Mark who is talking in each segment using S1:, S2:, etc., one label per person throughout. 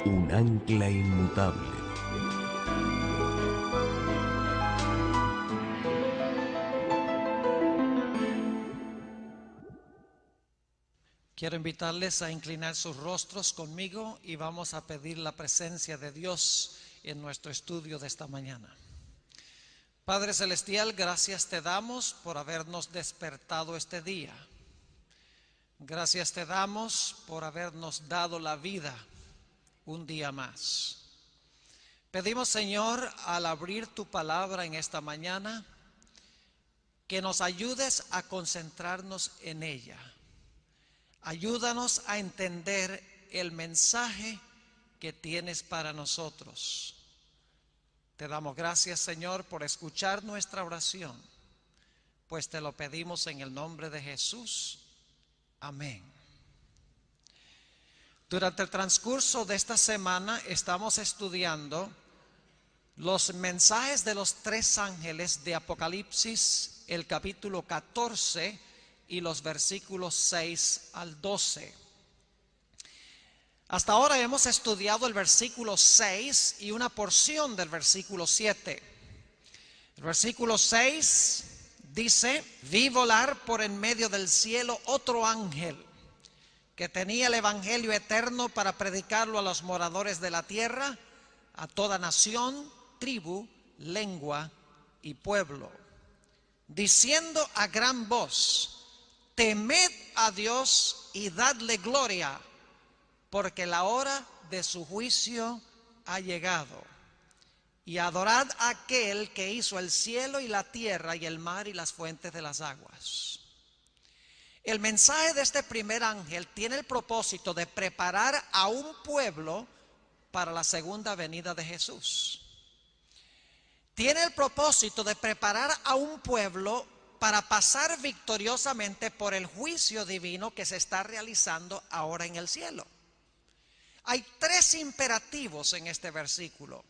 S1: un ancla inmutable.
S2: Quiero invitarles a inclinar sus rostros conmigo y vamos a pedir la presencia de Dios en nuestro estudio de esta mañana. Padre Celestial, gracias te damos por habernos despertado este día. Gracias te damos por habernos dado la vida un día más. Pedimos, Señor, al abrir tu palabra en esta mañana, que nos ayudes a concentrarnos en ella. Ayúdanos a entender el mensaje que tienes para nosotros. Te damos gracias, Señor, por escuchar nuestra oración, pues te lo pedimos en el nombre de Jesús. Amén. Durante el transcurso de esta semana estamos estudiando los mensajes de los tres ángeles de Apocalipsis, el capítulo 14 y los versículos 6 al 12. Hasta ahora hemos estudiado el versículo 6 y una porción del versículo 7. El versículo 6 dice: vi volar por en medio del cielo otro ángel que tenía el evangelio eterno para predicarlo a los moradores de la tierra, a toda nación, tribu, lengua y pueblo, diciendo a gran voz: temed a Dios y dadle gloria, porque la hora de su juicio ha llegado. Y adorad a aquel que hizo el cielo y la tierra y el mar y las fuentes de las aguas. El mensaje de este primer ángel tiene el propósito de preparar a un pueblo para la segunda venida de Jesús. Tiene el propósito de preparar a un pueblo para pasar victoriosamente por el juicio divino que se está realizando ahora en el cielo. Hay tres imperativos en este versículo.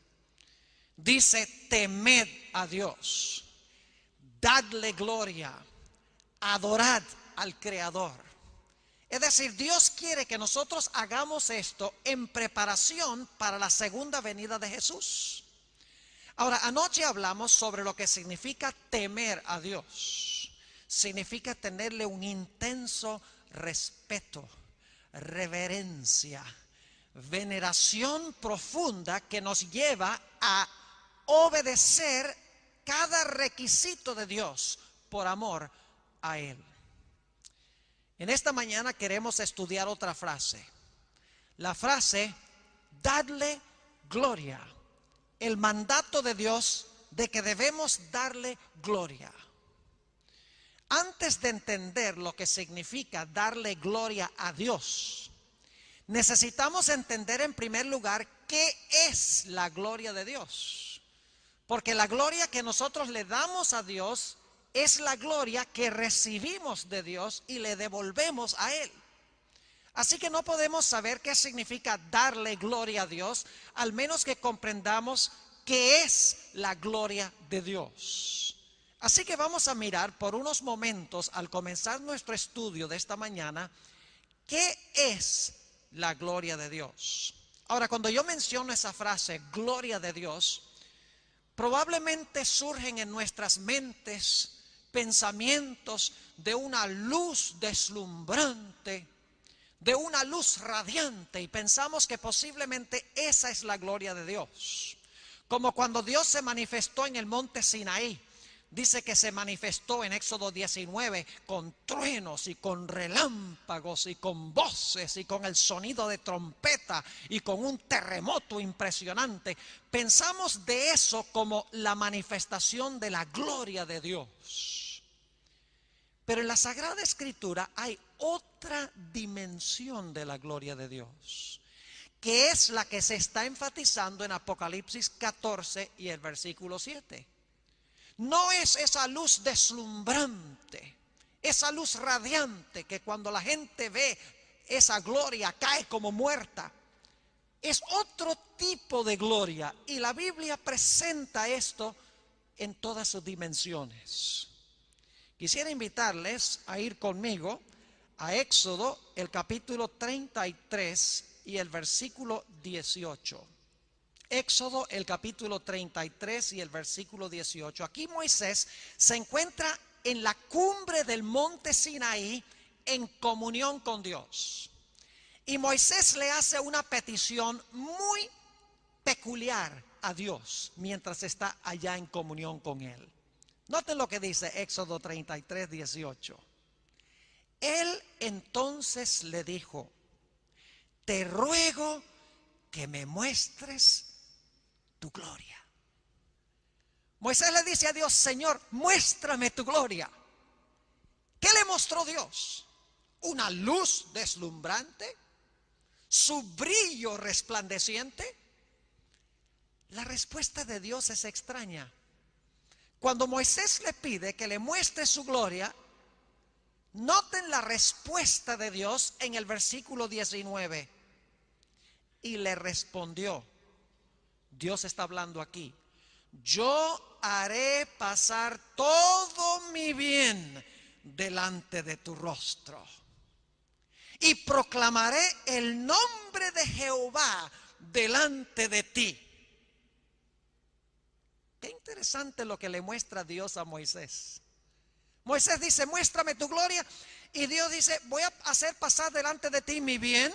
S2: Dice: temed a Dios, dadle gloria, adorad al Creador. Es decir, Dios quiere que nosotros hagamos esto en preparación para la segunda venida de Jesús. Ahora, anoche hablamos sobre lo que significa temer a Dios. Significa tenerle un intenso respeto, reverencia, veneración profunda que nos lleva a obedecer cada requisito de Dios por amor a Él. En esta mañana queremos estudiar otra frase. La frase: dadle gloria. El mandato de Dios de que debemos darle gloria. Antes de entender lo que significa darle gloria a Dios, necesitamos entender en primer lugar qué es la gloria de Dios. Porque la gloria que nosotros le damos a Dios es la gloria que recibimos de Dios y le devolvemos a Él. Así que no podemos saber qué significa darle gloria a Dios, al menos que comprendamos qué es la gloria de Dios. Así que vamos a mirar por unos momentos, al comenzar nuestro estudio de esta mañana, qué es la gloria de Dios. Ahora, cuando yo menciono esa frase, gloria de Dios, probablemente surgen en nuestras mentes pensamientos de una luz deslumbrante, de una luz radiante, y pensamos que posiblemente esa es la gloria de Dios. Como cuando Dios se manifestó en el monte Sinaí. Dice que se manifestó en Éxodo 19 con truenos y con relámpagos y con voces y con el sonido de trompeta y con un terremoto impresionante. Pensamos de eso como la manifestación de la gloria de Dios. Pero en la Sagrada Escritura hay otra dimensión de la gloria de Dios, que es la que se está enfatizando en Apocalipsis 14 y el versículo 7. No es esa luz deslumbrante, esa luz radiante que cuando la gente ve esa gloria cae como muerta. Es otro tipo de gloria, y la Biblia presenta esto en todas sus dimensiones. Quisiera invitarles a ir conmigo a Éxodo, el capítulo 33 y el versículo 18. Éxodo, el capítulo 33 y el versículo 18. Aquí Moisés se encuentra en la cumbre del monte Sinaí en comunión con Dios. Y Moisés le hace una petición muy peculiar a Dios mientras está allá en comunión con él. Noten lo que dice Éxodo 33, 18. Él entonces le dijo: te ruego que me muestres tu gloria. Moisés le dice a Dios: Señor, muéstrame tu gloria. ¿Qué le mostró Dios? ¿Una luz deslumbrante? ¿Su brillo resplandeciente? La respuesta de Dios es extraña. Cuando Moisés le pide que le muestre su gloria, noten la respuesta de Dios en el versículo 19. Y le respondió, Dios está hablando aquí: yo haré pasar todo mi bien delante de tu rostro y proclamaré el nombre de Jehová delante de ti. Qué interesante lo que le muestra Dios a Moisés. Moisés dice: muéstrame tu gloria, y Dios dice: voy a hacer pasar delante de ti mi bien.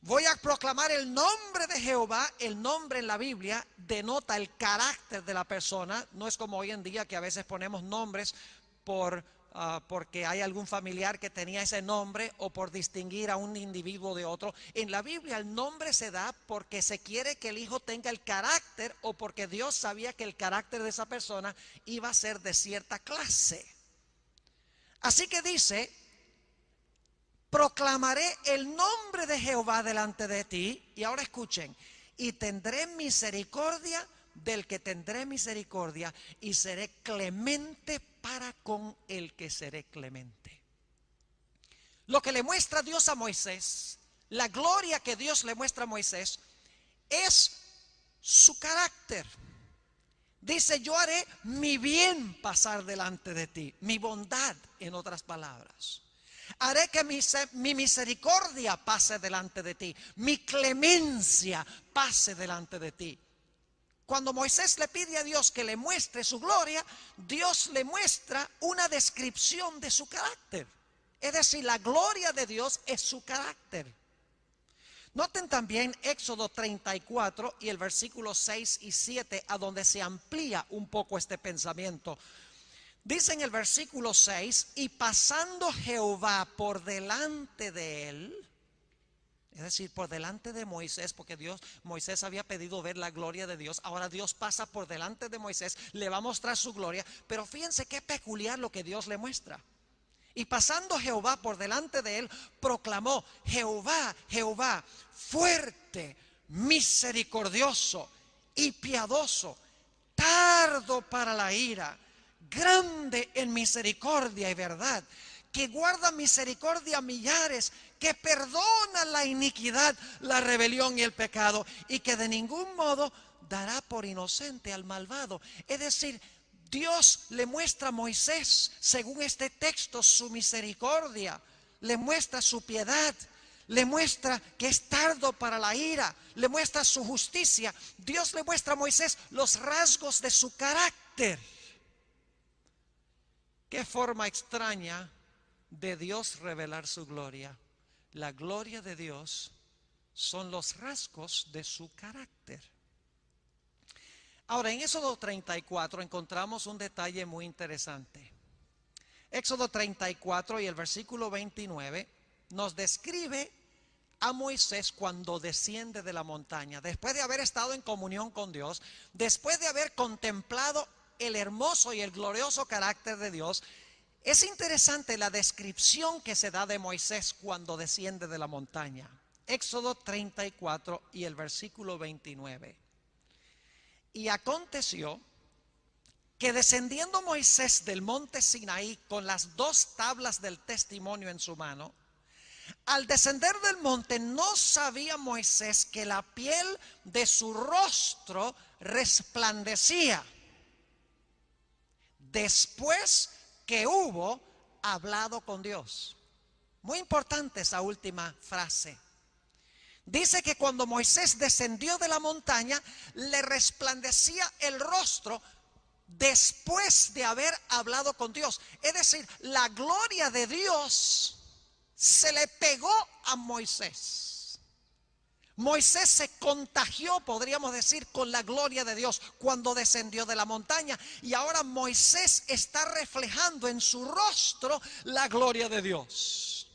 S2: Voy a proclamar el nombre de Jehová. El nombre en la Biblia denota el carácter de la persona. No es como hoy en día que a veces ponemos nombres porque hay algún familiar que tenía ese nombre o por distinguir a un individuo de otro. En la Biblia el nombre se da porque se quiere que el hijo tenga el carácter, o porque Dios sabía que el carácter de esa persona iba a ser de cierta clase. Así que dice: proclamaré el nombre de Jehová delante de ti. Y ahora escuchen: y tendré misericordia del que tendré misericordia, y seré clemente para con el que seré clemente. Lo que le muestra Dios a Moisés, la gloria que Dios le muestra a Moisés, es su carácter. Dice: yo haré mi bien pasar delante de ti, mi bondad, en otras palabras. Haré que mi misericordia pase delante de ti, mi clemencia pase delante de ti. Cuando Moisés le pide a Dios que le muestre su gloria, Dios le muestra una descripción de su carácter. Es decir, la gloria de Dios es su carácter. Noten también Éxodo 34 y el versículo 6 y 7, a donde se amplía un poco este pensamiento. Dice en el versículo 6: y pasando Jehová por delante de él, es decir, por delante de Moisés, porque Moisés había pedido ver la gloria de Dios. Ahora Dios pasa por delante de Moisés, le va a mostrar su gloria. Pero fíjense qué peculiar lo que Dios le muestra. Y pasando Jehová por delante de él, proclamó: Jehová, Jehová, fuerte, misericordioso y piadoso, tardo para la ira, grande en misericordia y verdad, que guarda misericordia a millares, que perdona la iniquidad, la rebelión y el pecado, y que de ningún modo dará por inocente al malvado. Es decir, Dios le muestra a Moisés, según este texto, su misericordia, le muestra su piedad, le muestra que es tardo para la ira, le muestra su justicia. Dios le muestra a Moisés los rasgos de su carácter. Qué forma extraña de Dios revelar su gloria. La gloria de Dios son los rasgos de su carácter. Ahora, en Éxodo 34 encontramos un detalle muy interesante. Éxodo 34 y el versículo 29 nos describe a Moisés cuando desciende de la montaña, después de haber estado en comunión con Dios, después de haber contemplado el hermoso y el glorioso carácter de Dios. Es interesante la descripción que se da de Moisés cuando desciende de la montaña. Éxodo 34 y el versículo 29. Y aconteció que descendiendo Moisés del monte Sinaí con las 2 tablas del testimonio en su mano, al descender del monte no sabía Moisés que la piel de su rostro resplandecía, después que hubo hablado con Dios. Muy importante esa última frase. Dice que cuando Moisés descendió de la montaña, le resplandecía el rostro después de haber hablado con Dios. Es decir, la gloria de Dios se le pegó a Moisés. Moisés se contagió, podríamos decir, con la gloria de Dios cuando descendió de la montaña. Y ahora Moisés está reflejando en su rostro la gloria de Dios.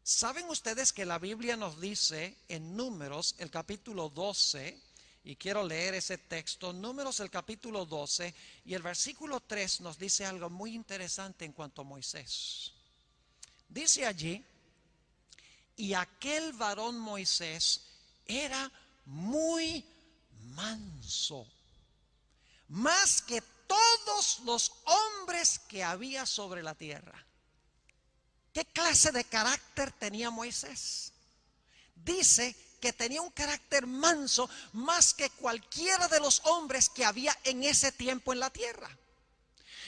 S2: ¿Saben ustedes que la Biblia nos dice en Números, el capítulo 12, y quiero leer ese texto, Números el capítulo 12, y el versículo 3 nos dice algo muy interesante en cuanto a Moisés. Dice allí: y aquel varón Moisés era muy manso, más que todos los hombres que había sobre la tierra. ¿Qué clase de carácter tenía Moisés? Dice que tenía un carácter manso más que cualquiera de los hombres que había en ese tiempo en la tierra.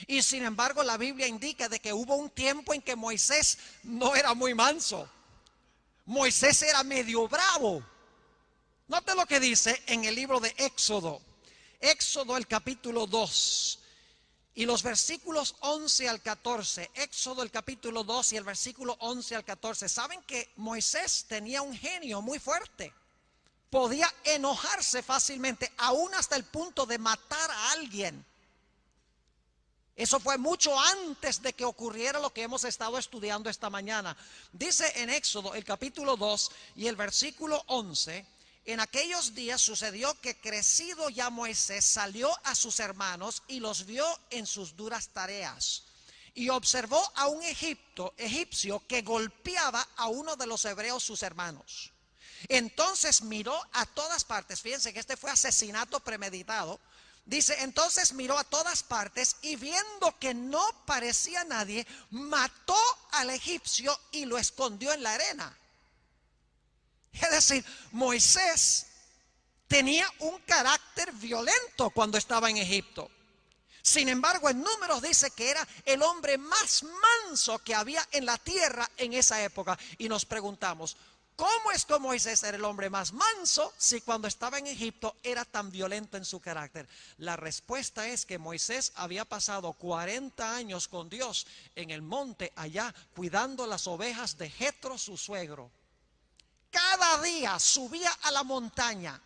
S2: Y sin embargo la Biblia indica de que hubo un tiempo en que Moisés no era muy manso. Moisés era medio bravo. Note lo que dice en el libro de Éxodo. Éxodo el capítulo 2 y los versículos 11 al 14. Éxodo el capítulo 2 y el versículo 11 al 14. Saben que Moisés tenía un genio muy fuerte. Podía enojarse fácilmente, aún hasta el punto de matar a alguien. Eso fue mucho antes de que ocurriera lo que hemos estado estudiando esta mañana. Dice en Éxodo el capítulo 2 y el versículo 11: en aquellos días sucedió que crecido ya Moisés salió a sus hermanos y los vio en sus duras tareas. Y observó a un egipcio que golpeaba a uno de los hebreos sus hermanos. Entonces miró a todas partes. Fíjense que este fue asesinato premeditado. Dice, entonces miró a todas partes y viendo que no parecía nadie, mató al egipcio y lo escondió en la arena. Es decir, Moisés tenía un carácter violento cuando estaba en Egipto. Sin embargo, en Números dice que era el hombre más manso que había en la tierra en esa época. Y nos preguntamos, ¿cómo es que Moisés era el hombre más manso si cuando estaba en Egipto era tan violento en su carácter? La respuesta es que Moisés había pasado 40 años con Dios en el monte allá, cuidando las ovejas de Jetro, su suegro. Cada día subía a la montaña,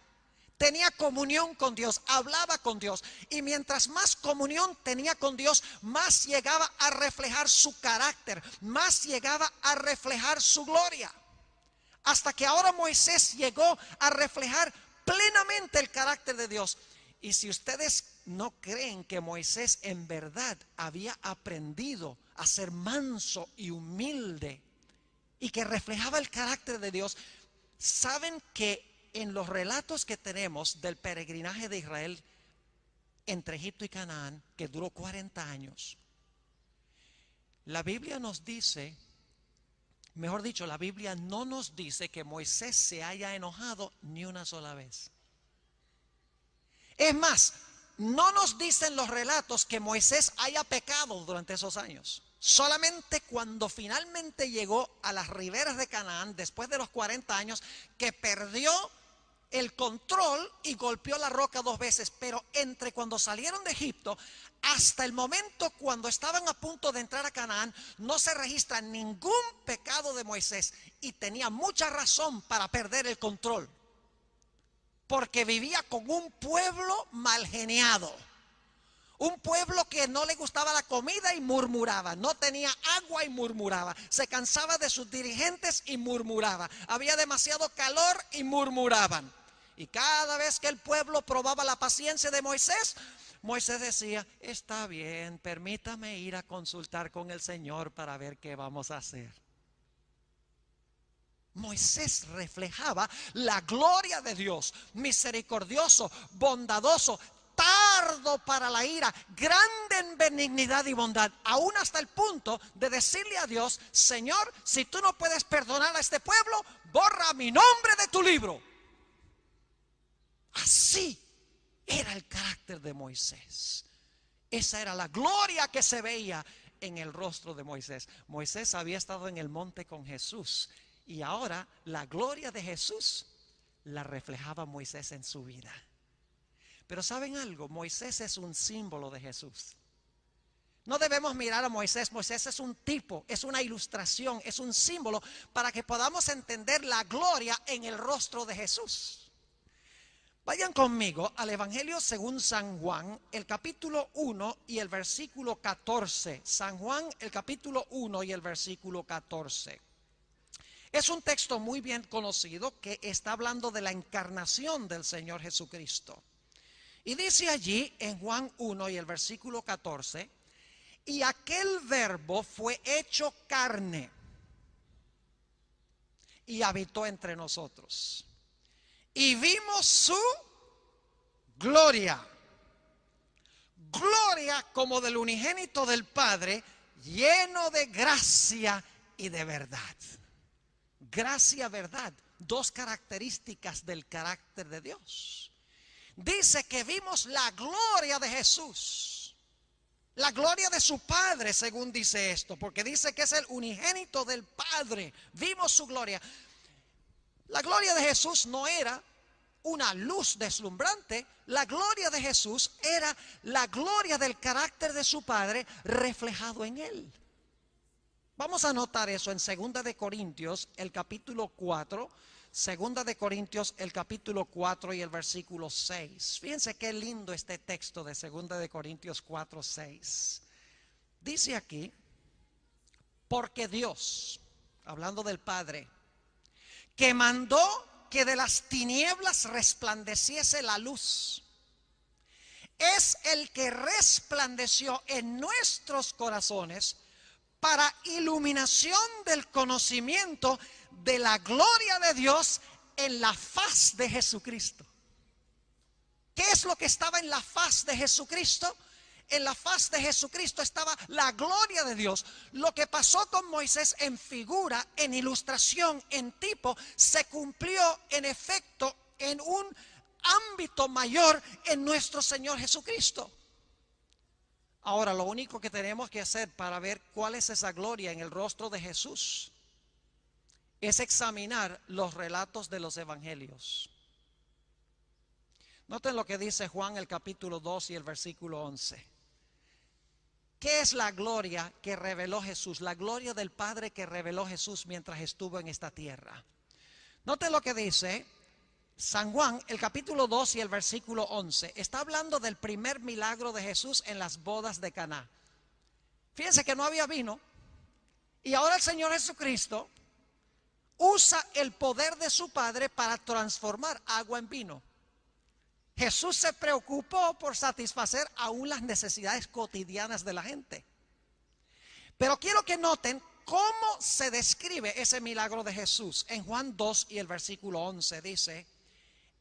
S2: tenía comunión con Dios, hablaba con Dios, y mientras más comunión tenía con Dios, más llegaba a reflejar su carácter, más llegaba a reflejar su gloria. Hasta que ahora Moisés llegó a reflejar plenamente el carácter de Dios. Y si ustedes no creen que Moisés en verdad había aprendido a ser manso y humilde y que reflejaba el carácter de Dios, saben que en los relatos que tenemos del peregrinaje de Israel entre Egipto y Canaán, que duró 40 años, la Biblia nos dice, mejor dicho, la Biblia no nos dice que Moisés se haya enojado ni una sola vez. Es más, no nos dicen los relatos que Moisés haya pecado durante esos años. Solamente cuando finalmente llegó a las riberas de Canaán, después de los 40 años, que perdió el control y golpeó la roca 2 veces. Pero entre cuando salieron de Egipto hasta el momento cuando estaban a punto de entrar a Canaán, no se registra ningún pecado de Moisés. Y tenía mucha razón para perder el control, porque vivía con un pueblo mal geniado. Un pueblo que no le gustaba la comida y murmuraba, no tenía agua y murmuraba, se cansaba de sus dirigentes y murmuraba, había demasiado calor y murmuraban. Y cada vez que el pueblo probaba la paciencia de Moisés, Moisés decía, está bien, permítame ir a consultar con el Señor para ver qué vamos a hacer. Moisés reflejaba la gloria de Dios, misericordioso, bondadoso, tardo para la ira, grande en benignidad y bondad, aún hasta el punto de decirle a Dios, Señor, si tú no puedes perdonar a este pueblo, borra mi nombre de tu libro. Así era el carácter de Moisés. Esa era la gloria que se veía en el rostro de Moisés. Moisés había estado en el monte con Jesús Y ahora la gloria de Jesús la reflejaba Moisés en su vida. Pero ¿saben algo? Moisés es un símbolo de Jesús. No debemos mirar a Moisés. Moisés es un tipo, es una ilustración, es un símbolo para que podamos entender la gloria en el rostro de Jesús. Vayan conmigo al Evangelio según San Juan, el capítulo 1 y el versículo 14. San Juan, el capítulo 1 y el versículo 14. Es un texto muy bien conocido que está hablando de la encarnación del Señor Jesucristo. Y dice allí en Juan 1 y el versículo 14, y aquel verbo fue hecho carne y habitó entre nosotros. Y vimos su gloria, gloria como del unigénito del Padre, lleno de gracia y de verdad. Gracia, verdad, dos características del carácter de Dios. Dice que vimos la gloria de Jesús, la gloria de su Padre, según dice esto, porque dice que es el unigénito del Padre. Vimos su gloria. La gloria de Jesús no era una luz deslumbrante. La gloria de Jesús era la gloria del carácter de su Padre reflejado en él. Vamos a notar eso en 2 de Corintios, el capítulo 4. 2 de Corintios, el capítulo 4 y el versículo 6. Fíjense qué lindo este texto de 2 de Corintios 4, 6. Dice aquí, porque Dios, hablando del Padre, que mandó que de las tinieblas resplandeciese la luz, es el que resplandeció en nuestros corazones para iluminación del conocimiento de la gloria de Dios en la faz de Jesucristo. ¿Qué es lo que estaba en la faz de Jesucristo? En la faz de Jesucristo estaba la gloria de Dios. Lo que pasó con Moisés en figura, en ilustración, en tipo, se cumplió en efecto en un ámbito mayor en nuestro Señor Jesucristo. Ahora, lo único que tenemos que hacer para ver cuál es esa gloria en el rostro de Jesús es examinar los relatos de los evangelios. Noten lo que dice Juan el capítulo 2 y el versículo 11. ¿Qué es la gloria que reveló Jesús? La gloria del Padre que reveló Jesús mientras estuvo en esta tierra. Noten lo que dice San Juan, el capítulo 2 y el versículo 11. Está hablando del primer milagro de Jesús en las bodas de Caná. Fíjense que no había vino. Y ahora el Señor Jesucristo usa el poder de su Padre para transformar agua en vino. Jesús se preocupó por satisfacer aún las necesidades cotidianas de la gente. Pero quiero que noten cómo se describe ese milagro de Jesús. En Juan 2 y el versículo 11 dice: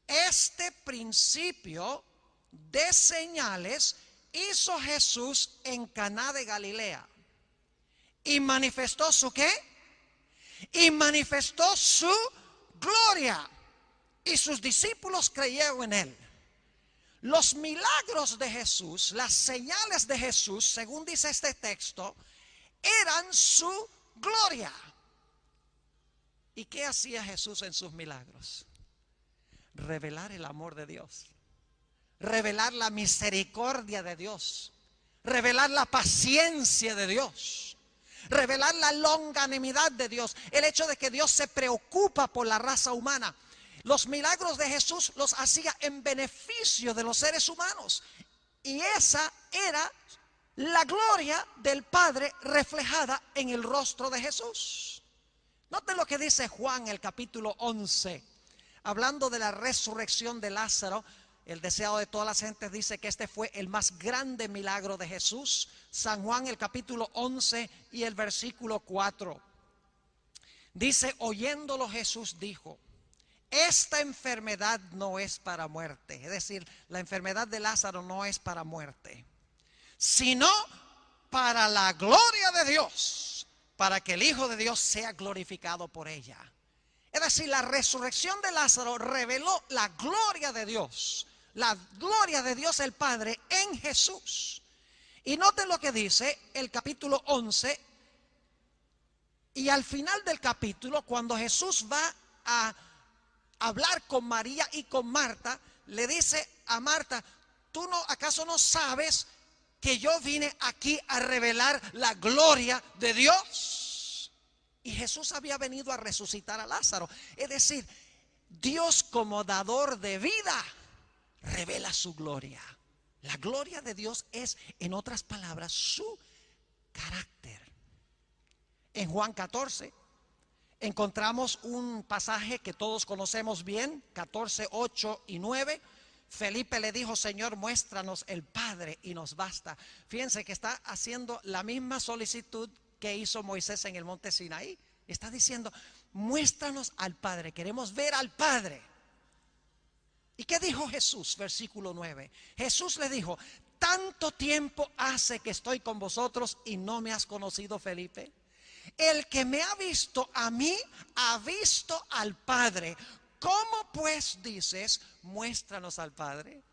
S2: este principio de señales hizo Jesús en Caná de Galilea. Y manifestó su ¿qué? Y manifestó su gloria. Y sus discípulos creyeron en él. Los milagros de Jesús, las señales de Jesús, según dice este texto, eran su gloria. ¿Y qué hacía Jesús en sus milagros? Revelar el amor de Dios, revelar la misericordia de Dios, revelar la paciencia de Dios, revelar la longanimidad de Dios, el hecho de que Dios se preocupa por la raza humana. Los milagros de Jesús los hacía en beneficio de los seres humanos, y esa era la gloria del Padre reflejada en el rostro de Jesús. Noten lo que dice Juan el capítulo 11, hablando de la resurrección de Lázaro. El deseado de todas las gentes dice que este fue el más grande milagro de Jesús. San Juan el capítulo 11 y el versículo 4. Dice: oyéndolo Jesús dijo: esta enfermedad no es para muerte. Es decir, la enfermedad de Lázaro no es para muerte, sino para la gloria de Dios, para que el Hijo de Dios sea glorificado por ella. Es decir, la resurrección de Lázaro reveló la gloria de Dios el Padre en Jesús. Y noten lo que dice el capítulo 11 Y al final del capítulo, cuando Jesús va a hablar con María y con Marta, le dice a Marta: ¿tú acaso no sabes que yo vine aquí a revelar la gloria de Dios? Y Jesús había venido a resucitar a Lázaro. Es decir, Dios como dador de vida revela su gloria. La gloria de Dios es, en otras palabras, su carácter. En Juan 14 encontramos un pasaje que todos conocemos bien, 14, 8 y 9. Felipe le dijo: Señor, muéstranos el Padre y nos basta. Fíjense que está haciendo la misma solicitud que hizo Moisés en el monte Sinaí. Está diciendo: muéstranos al Padre, queremos ver al Padre. ¿Y qué dijo Jesús? Versículo 9. Jesús le dijo: tanto tiempo hace que estoy con vosotros y no me has conocido, Felipe. El que me ha visto a mí, ha visto al Padre. ¿Cómo pues dices, muéstranos al Padre?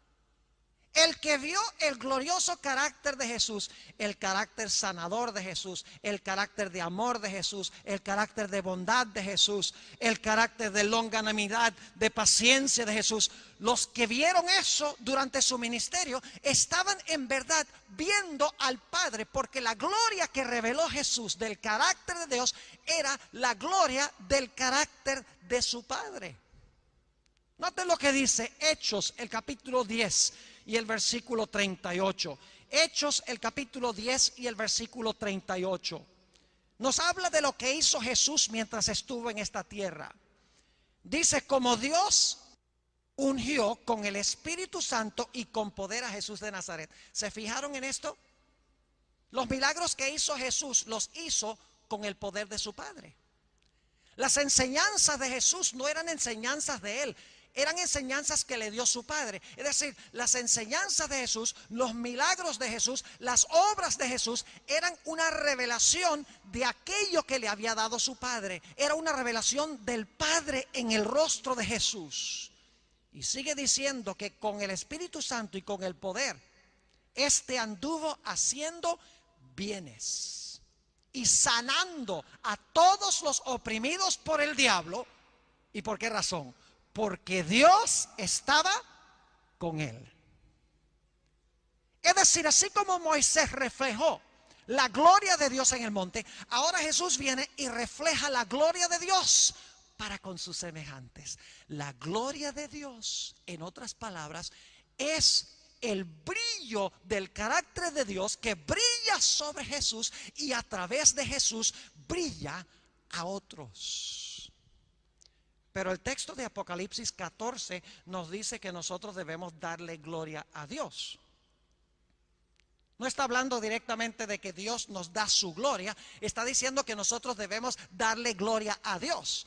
S2: El que vio el glorioso carácter de Jesús, el carácter sanador de Jesús, el carácter de amor de Jesús, el carácter de bondad de Jesús, el carácter de longanimidad, de paciencia de Jesús, los que vieron eso durante su ministerio estaban en verdad viendo al Padre, porque la gloria que reveló Jesús del carácter de Dios era la gloria del carácter de su Padre. Noten lo que dice Hechos, el capítulo 10 y el versículo 38. Hechos, el capítulo 10 y el versículo 38. Nos habla de lo que hizo Jesús mientras estuvo en esta tierra. Dice: como Dios ungió con el Espíritu Santo y con poder a Jesús de Nazaret. ¿Se fijaron en esto? Los milagros que hizo Jesús los hizo con el poder de su Padre. Las enseñanzas de Jesús no eran enseñanzas de Él, eran enseñanzas que le dio su Padre. Es decir, las enseñanzas de Jesús, los milagros de Jesús, las obras de Jesús eran una revelación de aquello que le había dado su Padre. Era una revelación del Padre en el rostro de Jesús. Y sigue diciendo que con el Espíritu Santo y con el poder, anduvo haciendo bienes y sanando a todos los oprimidos por el diablo. ¿Y por qué razón? Porque Dios estaba con él. Es decir, así como Moisés reflejó la gloria de Dios en el monte, ahora Jesús viene y refleja la gloria de Dios para con sus semejantes. La gloria de Dios, en otras palabras, es el brillo del carácter de Dios que brilla sobre Jesús y a través de Jesús brilla a otros. Pero el texto de Apocalipsis 14 nos dice que nosotros debemos darle gloria a Dios. No está hablando directamente de que Dios nos da su gloria, está diciendo que nosotros debemos darle gloria a Dios.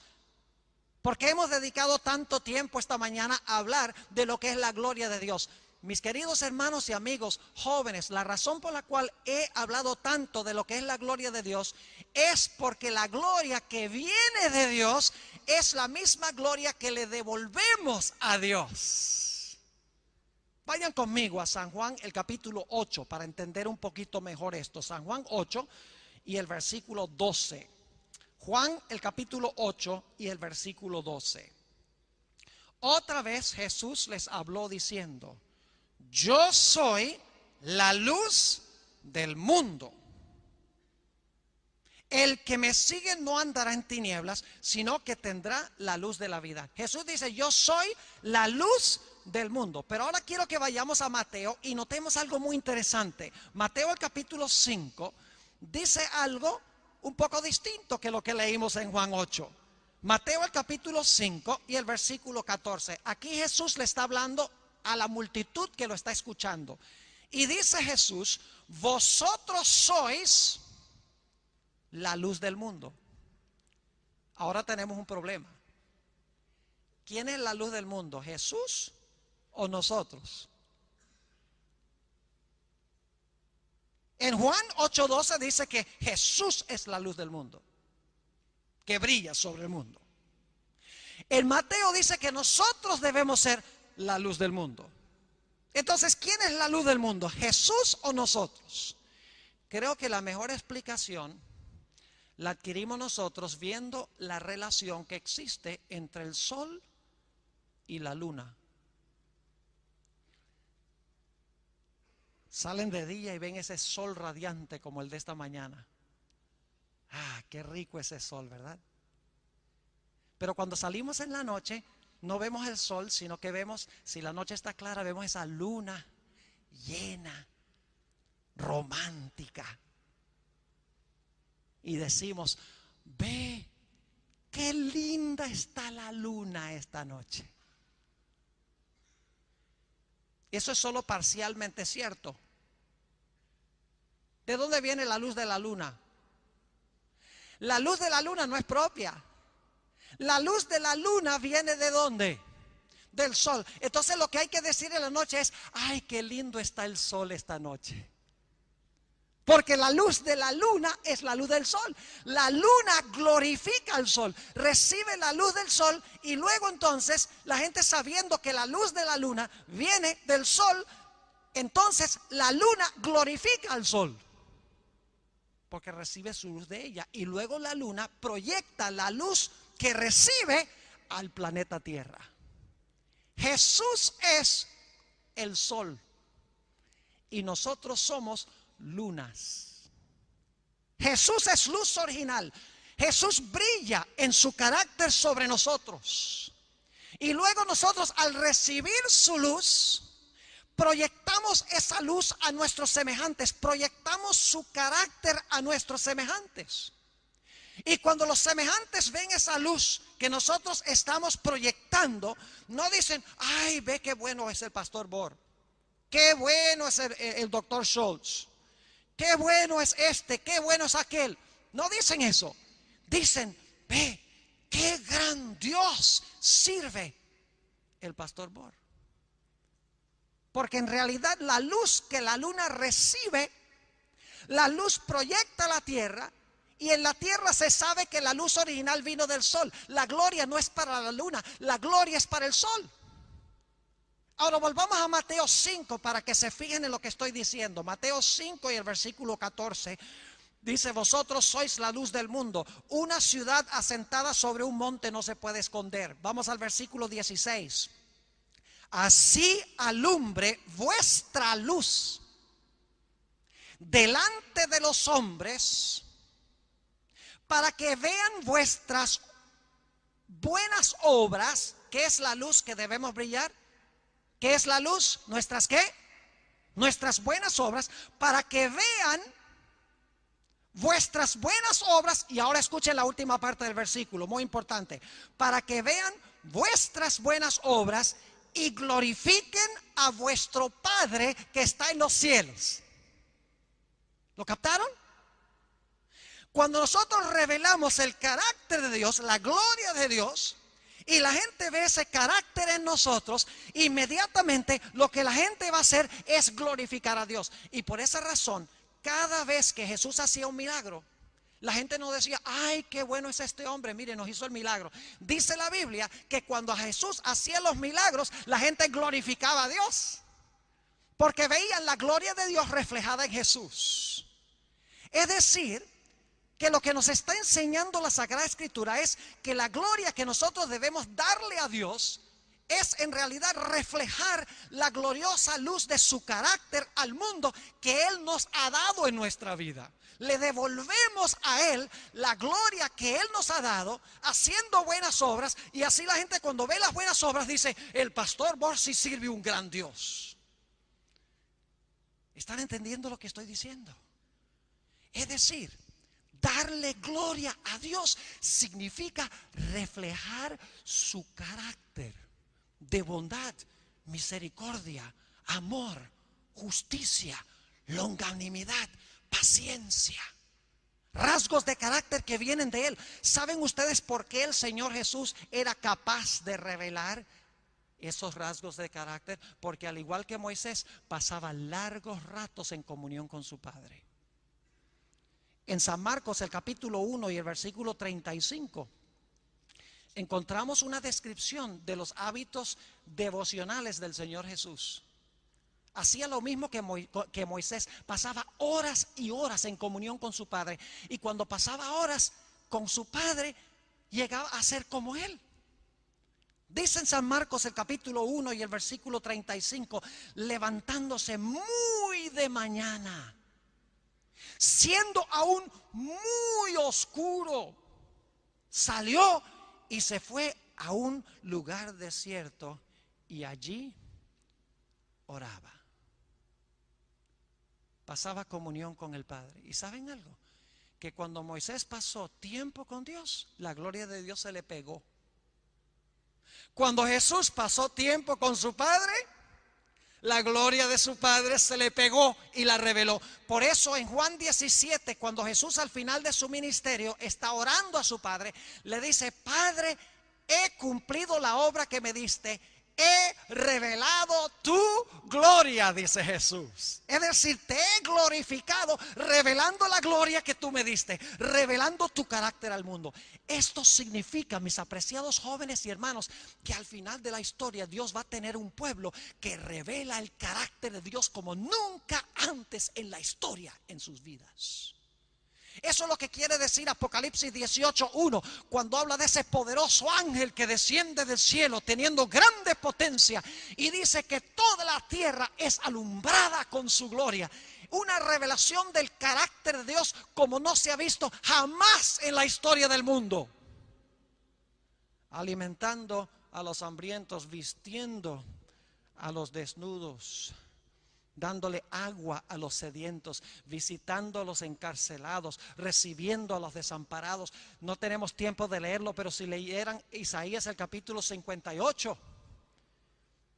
S2: Porque hemos dedicado tanto tiempo esta mañana a hablar de lo que es la gloria de Dios. Mis queridos hermanos y amigos jóvenes, la razón por la cual he hablado tanto de lo que es la gloria de Dios es porque la gloria que viene de Dios es la misma gloria que le devolvemos a Dios. Vayan conmigo a San Juan, el capítulo 8, para entender un poquito mejor esto. San Juan 8 y el versículo 12. Juan, el capítulo 8 y el versículo 12. Otra vez Jesús les habló diciendo: yo soy la luz del mundo. El que me sigue no andará en tinieblas, sino que tendrá la luz de la vida. Jesús dice: yo soy la luz del mundo. Pero ahora quiero que vayamos a Mateo y notemos algo muy interesante. Mateo, el capítulo 5, dice algo un poco distinto que lo que leímos en Juan 8. Mateo, el capítulo 5 y el versículo 14. Aquí Jesús le está hablando a la multitud que lo está escuchando. Y dice Jesús: vosotros sois la luz del mundo. Ahora tenemos un problema. ¿Quién es la luz del mundo? ¿Jesús o nosotros? En Juan 8:12 dice que Jesús es la luz del mundo, que brilla sobre el mundo. En Mateo dice que nosotros debemos ser la luz del mundo. Entonces, ¿quién es la luz del mundo? ¿Jesús o nosotros? Creo que la mejor explicación la adquirimos nosotros viendo la relación que existe entre el sol y la luna. Salen de día y ven ese sol radiante como el de esta mañana. Ah, qué rico ese sol, ¿verdad? Pero cuando salimos en la noche, no vemos el sol, sino que vemos, si la noche está clara, vemos esa luna llena, romántica. Y decimos, ve, qué linda está la luna esta noche. Eso es solo parcialmente cierto. ¿De dónde viene la luz de la luna? La luz de la luna no es propia. La luz de la luna viene ¿de dónde? Del sol. Entonces lo que hay que decir en la noche es, ay, qué lindo está el sol esta noche. Porque la luz de la luna es la luz del sol. La luna glorifica al sol, recibe la luz del sol y luego entonces la gente, sabiendo que la luz de la luna viene del sol, entonces la luna glorifica al sol porque recibe su luz de ella, y luego la luna proyecta la luz que recibe al planeta Tierra. Jesús es el sol y nosotros somos lunas. Jesús es luz original. Jesús brilla en su carácter sobre nosotros. Y luego nosotros, al recibir su luz, proyectamos esa luz a nuestros semejantes. Proyectamos su carácter a nuestros semejantes. Y cuando los semejantes ven esa luz que nosotros estamos proyectando, no dicen, ay, ve qué bueno es el pastor Bor, qué bueno es el doctor Schultz, qué bueno es este, qué bueno es aquel. No dicen eso. Dicen, ve, qué gran Dios sirve el pastor Bor. Porque en realidad la luz que la luna recibe, la luz proyecta a la tierra, y en la tierra se sabe que la luz original vino del sol. La gloria no es para la luna, la gloria es para el sol. Ahora volvamos a Mateo 5 para que se fijen en lo que estoy diciendo. Mateo 5 y el versículo 14 dice, vosotros sois la luz del mundo. Una ciudad asentada sobre un monte no se puede esconder. Vamos al versículo 16. Así alumbre vuestra luz delante de los hombres, para que vean vuestras buenas obras. ¿Qué es la luz que debemos brillar? ¿Qué es la luz? ¿Nuestras qué? Nuestras buenas obras, para que vean vuestras buenas obras. Y ahora escuchen la última parte del versículo, muy importante. Para que vean vuestras buenas obras y glorifiquen a vuestro Padre que está en los cielos. ¿Lo captaron? Cuando nosotros revelamos el carácter de Dios, la gloria de Dios, y la gente ve ese carácter en nosotros, inmediatamente lo que la gente va a hacer es glorificar a Dios. Y por esa razón, cada vez que Jesús hacía un milagro, la gente no decía, ay, qué bueno es este hombre, mire, nos hizo el milagro. Dice la Biblia que cuando Jesús hacía los milagros, la gente glorificaba a Dios, porque veían la gloria de Dios reflejada en Jesús. Es decir, que lo que nos está enseñando la Sagrada Escritura es que la gloria que nosotros debemos darle a Dios es en realidad reflejar la gloriosa luz de su carácter al mundo que Él nos ha dado en nuestra vida. Le devolvemos a Él la gloria que Él nos ha dado haciendo buenas obras, y así la gente cuando ve las buenas obras dice, el pastor Borsi sirve un gran Dios. ¿Están entendiendo lo que estoy diciendo? Es decir, darle gloria a Dios significa reflejar su carácter de bondad, misericordia, amor, justicia, longanimidad, paciencia. Rasgos de carácter que vienen de Él. ¿Saben ustedes por qué el Señor Jesús era capaz de revelar esos rasgos de carácter? Porque al igual que Moisés, pasaba largos ratos en comunión con su Padre. En San Marcos, el capítulo 1 y el versículo 35, encontramos una descripción de los hábitos devocionales del Señor Jesús. Hacía lo mismo que Moisés. Pasaba horas y horas en comunión con su padre. Y cuando pasaba horas con su padre, llegaba a ser como él. Dice en San Marcos el capítulo 1 y el versículo 35, levantándose muy de mañana, siendo aún muy oscuro, salió y se fue a un lugar desierto y allí oraba. Pasaba comunión con el Padre. ¿Y saben algo? Que cuando Moisés pasó tiempo con Dios, la gloria de Dios se le pegó. Cuando Jesús pasó tiempo con su Padre, la gloria de su Padre se le pegó y la reveló. Por eso en Juan 17, cuando Jesús al final de su ministerio está orando a su Padre, le dice: Padre, he cumplido la obra que me diste. He revelado tu gloria, dice Jesús. Es decir, te he glorificado revelando la gloria que tú me diste, revelando tu carácter al mundo. Esto significa, mis apreciados jóvenes y hermanos, que al final de la historia Dios va a tener un pueblo que revela el carácter de Dios como nunca antes en la historia en sus vidas. Eso es lo que quiere decir Apocalipsis 18:1, cuando habla de ese poderoso ángel que desciende del cielo teniendo grande potencia y dice que toda la tierra es alumbrada con su gloria. Una revelación del carácter de Dios como no se ha visto jamás en la historia del mundo. Alimentando a los hambrientos, vistiendo a los desnudos, dándole agua a los sedientos, visitando a los encarcelados, recibiendo a los desamparados. No tenemos tiempo de leerlo, pero si leyeran Isaías el capítulo 58,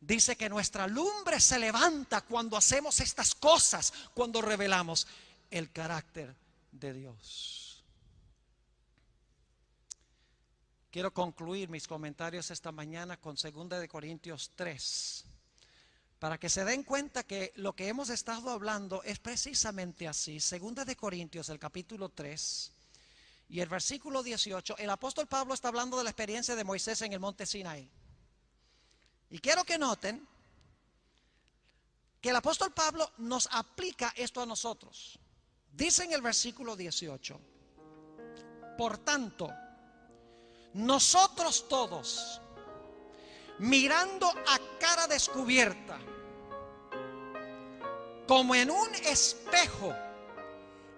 S2: dice que nuestra lumbre se levanta cuando hacemos estas cosas, cuando revelamos el carácter de Dios. Quiero concluir mis comentarios esta mañana con 2 Corintios 3. Para que se den cuenta que lo que hemos estado hablando es precisamente así. 2 Corintios, el capítulo 3 y el versículo 18. El apóstol Pablo está hablando de la experiencia de Moisés en el monte Sinaí. Y quiero que noten que el apóstol Pablo nos aplica esto a nosotros. Dice en el versículo 18: por tanto, nosotros todos, mirando a cara descubierta, como en un espejo,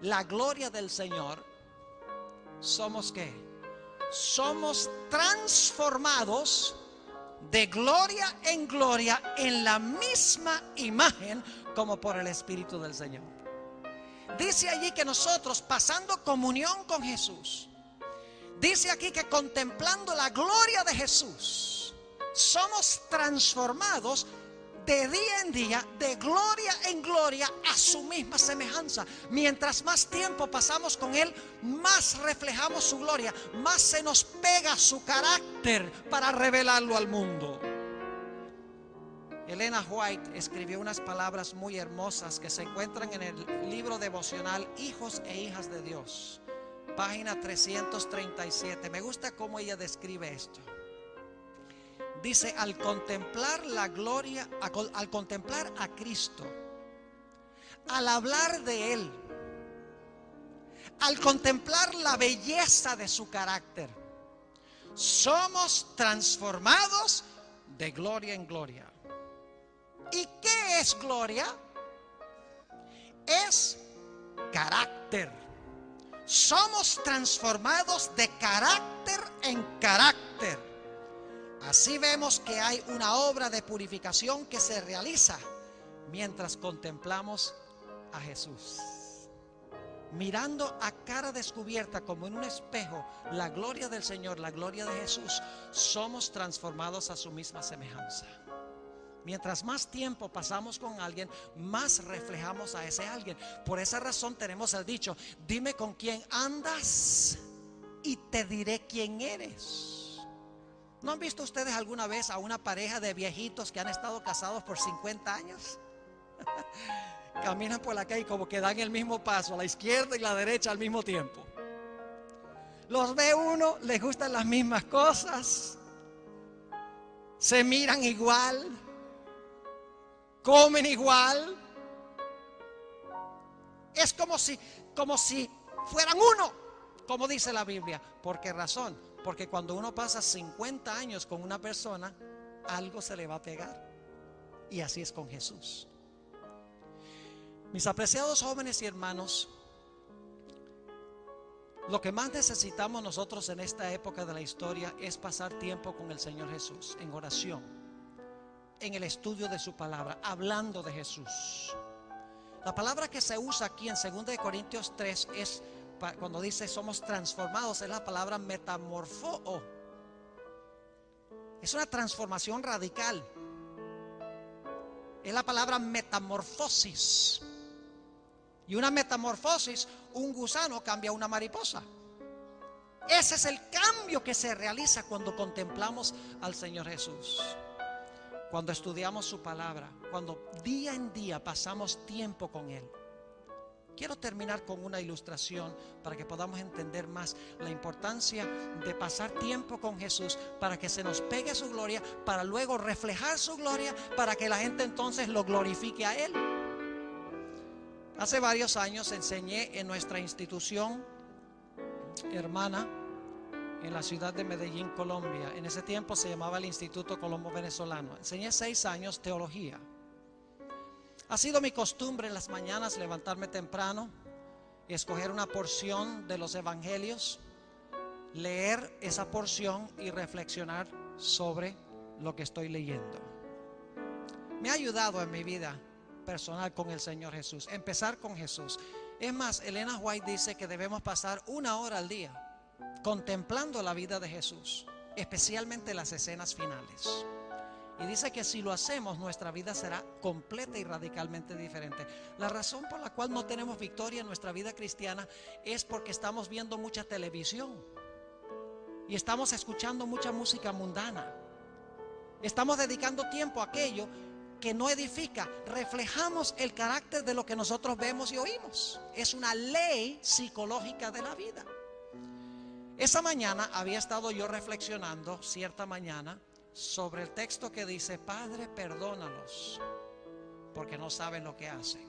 S2: la gloria del Señor, ¿somos qué? Somos transformados de gloria en gloria en la misma imagen como por el Espíritu del Señor. Dice allí que nosotros, pasando comunión con Jesús, dice aquí que contemplando la gloria de Jesús, somos transformados de día en día, de gloria en gloria, a su misma semejanza. Mientras más tiempo pasamos con Él, más reflejamos su gloria, más se nos pega su carácter para revelarlo al mundo. Elena White escribió unas palabras muy hermosas que se encuentran en el libro devocional Hijos e Hijas de Dios, página 337. Me gusta cómo ella describe esto. Dice: al contemplar la gloria, al contemplar a Cristo, al hablar de Él, al contemplar la belleza de su carácter, somos transformados de gloria en gloria. ¿Y qué es gloria? Es carácter. Somos transformados de carácter en carácter. Así vemos que hay una obra de purificación que se realiza mientras contemplamos a Jesús. Mirando a cara descubierta como en un espejo la gloria del Señor, la gloria de Jesús, somos transformados a su misma semejanza. Mientras más tiempo pasamos con alguien, más reflejamos a ese alguien. Por esa razón tenemos el dicho: dime con quién andas y te diré quién eres. ¿No han visto ustedes alguna vez a una pareja de viejitos que han estado casados por 50 años? Caminan por la calle como que dan el mismo paso, a la izquierda y la derecha al mismo tiempo. Los ve uno, les gustan las mismas cosas, se miran igual, comen igual. Es como si fueran uno, como dice la Biblia. ¿Por qué razón? Porque cuando uno pasa 50 años con una persona, algo se le va a pegar. Y así es con Jesús. Mis apreciados jóvenes y hermanos, lo que más necesitamos nosotros en esta época de la historia es pasar tiempo con el Señor Jesús, en oración, en el estudio de su palabra, hablando de Jesús. La palabra que se usa aquí en 2 Corintios 3 es, cuando dice somos transformados, es la palabra metamorfoo. Es una transformación radical. Es la palabra metamorfosis. Y una metamorfosis, un gusano cambia a una mariposa. Ese es el cambio que se realiza cuando contemplamos al Señor Jesús, cuando estudiamos su palabra, cuando día en día pasamos tiempo con Él. Quiero terminar con una ilustración para que podamos entender más la importancia de pasar tiempo con Jesús, para que se nos pegue su gloria, para luego reflejar su gloria, para que la gente entonces lo glorifique a Él. Hace varios años enseñé en nuestra institución hermana en la ciudad de Medellín, Colombia. En ese tiempo se llamaba el Instituto Colombo Venezolano. Enseñé 6 años teología. Ha sido mi costumbre en las mañanas levantarme temprano y escoger una porción de los evangelios, leer esa porción y reflexionar sobre lo que estoy leyendo. Me ha ayudado en mi vida personal con el Señor Jesús, empezar con Jesús. Es más, Elena White dice que debemos pasar 1 hora al día contemplando la vida de Jesús, especialmente las escenas finales. Y dice que si lo hacemos, nuestra vida será completa y radicalmente diferente. La razón por la cual no tenemos victoria en nuestra vida cristiana es porque estamos viendo mucha televisión y estamos escuchando mucha música mundana. Estamos dedicando tiempo a aquello que no edifica. Reflejamos el carácter de lo que nosotros vemos y oímos. Es una ley psicológica de la vida. Esa mañana había estado yo reflexionando, cierta mañana, sobre el texto que dice: Padre, perdónalos, porque no saben lo que hacen.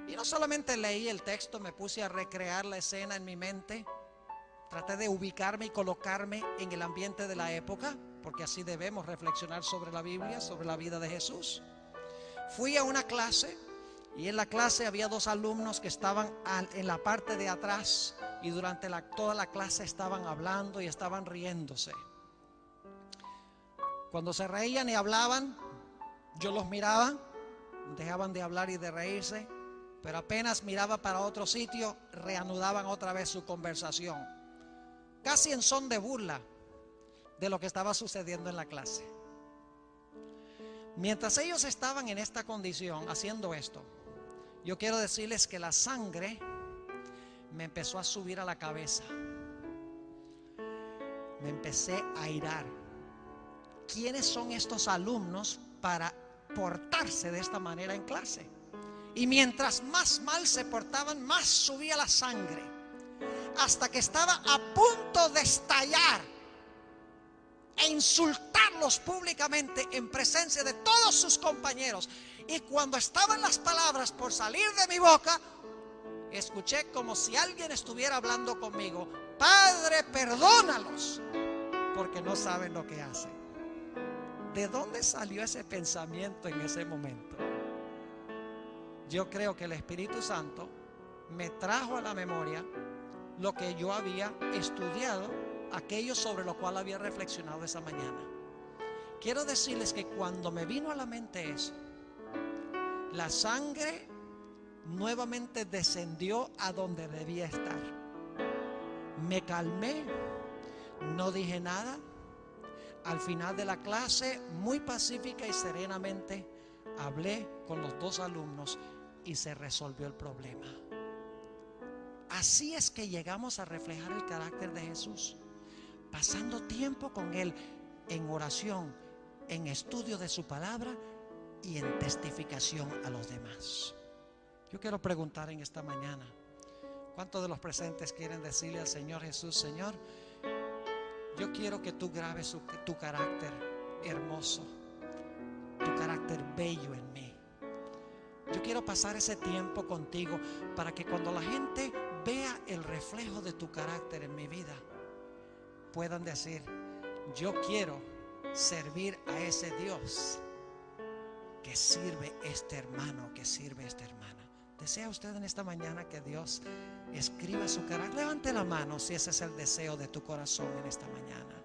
S2: Y no solamente leí el texto, me puse a recrear la escena en mi mente. Traté de ubicarme y colocarme en el ambiente de la época, porque así debemos reflexionar sobre la Biblia, sobre la vida de Jesús. Fui a una clase y en la clase había 2 alumnos que estaban en la parte de atrás y durante toda la clase estaban hablando y estaban riéndose. Cuando se reían y hablaban, yo los miraba, dejaban de hablar y de reírse, pero apenas miraba para otro sitio, reanudaban otra vez su conversación, casi en son de burla de lo que estaba sucediendo en la clase. Mientras ellos estaban en esta condición, haciendo esto, yo quiero decirles que la sangre me empezó a subir a la cabeza. Me empecé a irar. ¿Quiénes son estos alumnos para portarse de esta manera en clase? Y mientras más mal se portaban, más subía la sangre, hasta que estaba a punto de estallar e insultarlos públicamente en presencia de todos sus compañeros. Y cuando estaban las palabras por salir de mi boca, escuché como si alguien estuviera hablando conmigo: Padre, perdónalos, porque no saben lo que hacen. ¿De dónde salió ese pensamiento en ese momento? Yo creo que el Espíritu Santo me trajo a la memoria lo que yo había estudiado, aquello sobre lo cual había reflexionado esa mañana. Quiero decirles que cuando me vino a la mente eso, la sangre nuevamente descendió a donde debía estar. Me calmé, no dije nada. Al final de la clase, muy pacífica y serenamente, hablé con los 2 alumnos y se resolvió el problema. Así es que llegamos a reflejar el carácter de Jesús, pasando tiempo con Él en oración, en estudio de su palabra y en testificación a los demás. Yo quiero preguntar en esta mañana: ¿cuántos de los presentes quieren decirle al Señor Jesús: Señor, yo quiero que tú grabes tu carácter hermoso, tu carácter bello en mí. Yo quiero pasar ese tiempo contigo para que cuando la gente vea el reflejo de tu carácter en mi vida, puedan decir: yo quiero servir a ese Dios que sirve este hermano, que sirve esta hermana. ¿Desea usted en esta mañana que Dios escriba su carácter? Levante la mano si ese es el deseo de tu corazón en esta mañana.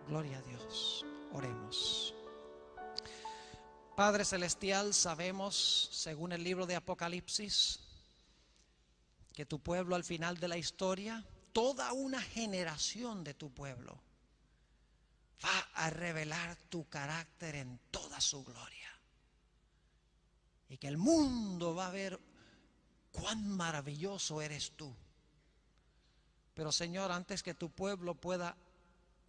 S2: Gloria a Dios. Oremos. Padre Celestial, sabemos, según el libro de Apocalipsis, que tu pueblo al final de la historia, toda una generación de tu pueblo, va a revelar tu carácter en toda su gloria. Y que el mundo va a ver cuán maravilloso eres tú. Pero Señor, antes que tu pueblo pueda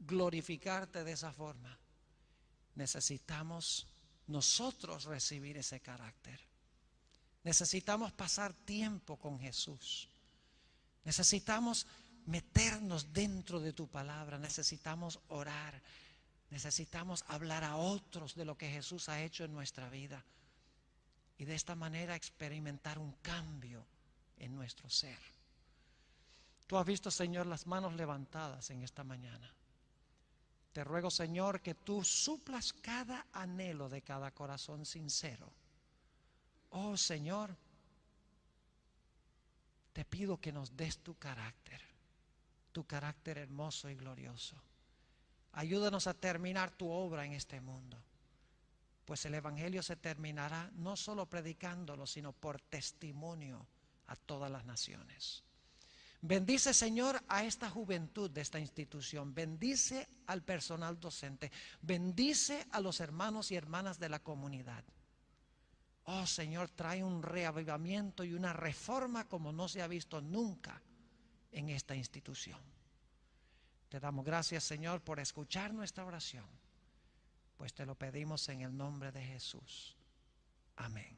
S2: glorificarte de esa forma, necesitamos nosotros recibir ese carácter. Necesitamos pasar tiempo con Jesús. Necesitamos meternos dentro de tu palabra. Necesitamos orar. Necesitamos hablar a otros de lo que Jesús ha hecho en nuestra vida. Y de esta manera experimentar un cambio en nuestro ser. Tú has visto, Señor, las manos levantadas en esta mañana. Te ruego, Señor, que tú suplas cada anhelo de cada corazón sincero. Oh, Señor, te pido que nos des tu carácter hermoso y glorioso. Ayúdanos a terminar tu obra en este mundo, pues el Evangelio se terminará no solo predicándolo, sino por testimonio a todas las naciones. Bendice, Señor, a esta juventud de esta institución. Bendice al personal docente. Bendice a los hermanos y hermanas de la comunidad. Oh, Señor, trae un reavivamiento y una reforma como no se ha visto nunca en esta institución. Te damos gracias, Señor, por escuchar nuestra oración, pues te lo pedimos en el nombre de Jesús. Amén.